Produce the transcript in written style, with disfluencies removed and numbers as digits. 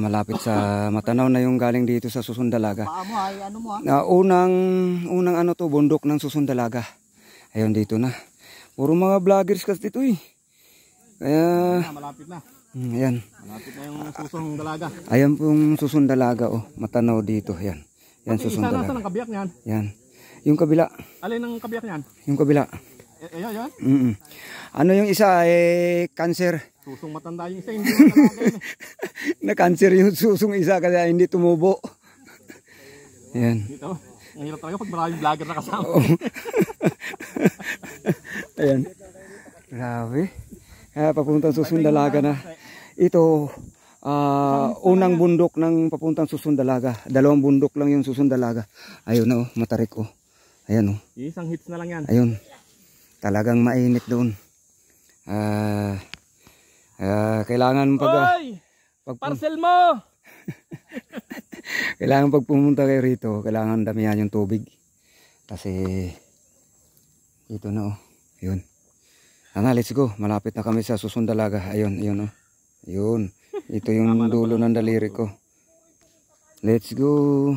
Malapit sa Matanaw na yung galing dito sa Susundalaga. Paamo ay ano mo Unang ano to, bundok ng Susundalaga. Ayun dito na. Puro mga vloggers kasi dito eh. Kaya malapit na. Ayan. Malapit na yung Susundalaga. Ayan pong Susundalaga oh, Matanaw dito, ayan. Yan Susundalaga. Isa nasa ng kabiyak niyan. Yan. Yung kabila. Alin ang kabiyak niyan? Yung kabila. Ayan. Ano yung isa cancer. Susong matanda yung isa, hindi matanda yun. Na-cancer yung susong isa kaya hindi tumubo. Ayan. Dito, ang hirap talaga pag maraming vlogger na kasama. Ayan. Grabe. Papuntang Susundalaga na. Ito, unang bundok ng papuntang Susundalaga. Dalawang bundok lang yung Susundalaga. Ayun na matarik oh. Ayan oh. Isang hits na lang yan. Ayun. Talagang mainit doon. Kailangan parcel mo. Kailangan pag pumunta kayo rito, kailangan damihan yung tubig. Kasi ito na oh. Ayun. Let's go. Malapit na kami sa Susundalaga. Ayun oh. Ayun. Ito yung dulo ng daliri ko. Let's go.